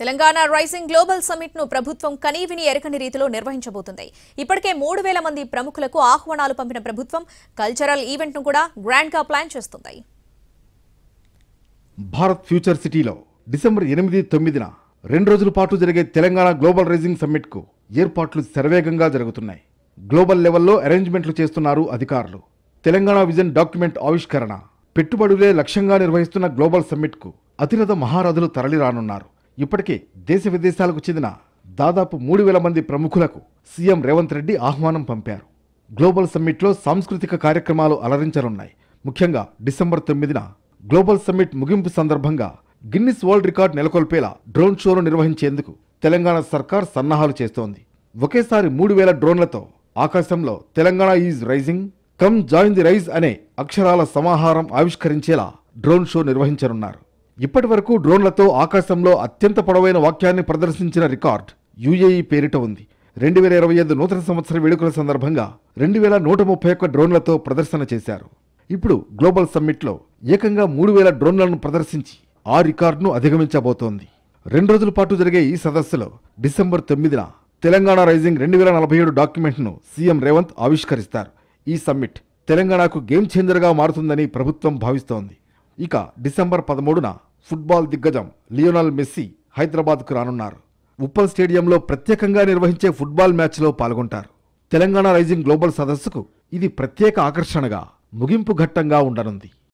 Telangana rising global summit ను ప్రభుత్వం కనీవిని ఎరకని రీతిలో నిర్వహించబోతుంది. ఇప్పటికే 3000 మంది ప్రముఖులకు ఆహ్వానాలు పంపిన ప్రభుత్వం కల్చరల్ ఈవెంట్ ను కూడా గ్రాండ్ గా ప్లాన్ చేస్తుంది. భారత్ ఫ్యూచర్ సిటీలో డిసెంబర్ 8-9న 2 రోజుల పాటు జరిగే తెలంగాణ గ్లోబల్ రైజింగ్ సమ్మిట్ కు ఏర్పాట్లు శరవేగంగా జరుగుతున్నాయి. గ్లోబల్ లెవెల్లో అరేంజ్మెంట్లు చేస్తున్నారు అధికారులు. తెలంగాణ విజన్ డాక్యుమెంట్ ఆవిష్కరణ, పెట్టుబడులే లక్ష్యంగా నిర్వహిస్తున్న గ్లోబల్ సమ్మిట్ కు అతిరథ మహారథులు తరలిరానున్నారు. ఇప్పటికే దేశ విదేశాలకు చెందిన దాదాపు 3000 మంది ప్రముఖులకు సీఎం రేవంత్ రెడ్డి ఆహ్వానం పంపారు. గ్లోబల్ సమ్మిట్లో సాంస్కృతిక కార్యక్రమాలు అలరించనున్నాయి. ముఖ్యంగా డిసెంబర్ 9న గ్లోబల్ సమ్మిట్ ముగింపు సందర్భంగా గిన్నిస్ వరల్డ్ రికార్డ్ నెలకొల్పేలా డ్రోన్ షోను నిర్వహించేందుకు తెలంగాణ సర్కార్ సన్నాహాలు చేస్తోంది. ఒకేసారి 3000 డ్రోన్లతో ఆకాశంలో Telangana is rising, come join the rise అనే అక్షరాల సమాహారం ఆవిష్కరించేలా డ్రోన్ షో నిర్వహించనున్నారు. ఇప్పటి వరకు డ్రోన్లతో ఆకాశంలో అత్యంత పొడవైన వాక్యాన్ని ప్రదర్శించిన రికార్డ్ యుఏఈ పేరిట ఉంది. 2025 నూతన సంవత్సర వేడుకల సందర్భంగా 2131 డ్రోన్లతో ప్రదర్శన చేశారు. ఇప్పుడు గ్లోబల్ సమ్మిట్లో ఏకంగా 3000 డ్రోన్లను ప్రదర్శించి ఆ రికార్డును అధిగమించబోతోంది. 2 రోజుల పాటు జరిగే ఈ సదస్సులో డిసెంబర్ 9న తెలంగాణ రైజింగ్ 2047 డాక్యుమెంట్ను సీఎం రేవంత్ ఆవిష్కరిస్తారు. ఈ సమ్మిట్ తెలంగాణకు గేమ్ చేంజర్గా మారుతుందని ప్రభుత్వం భావిస్తోంది. ఇక డిసెంబర్ 13న ఫుట్బాల్ దిగ్గజం లియోనల్ మెస్సీ హైదరాబాద్కు రానున్నారు. ఉప్పల్ స్టేడియంలో ప్రత్యేకంగా నిర్వహించే ఫుట్బాల్ మ్యాచ్లో పాల్గొంటారు. తెలంగాణ రైజింగ్ గ్లోబల్ సదస్సుకు ఇది ప్రత్యేక ఆకర్షణగా ముగింపు ఘట్టంగా ఉండనుంది.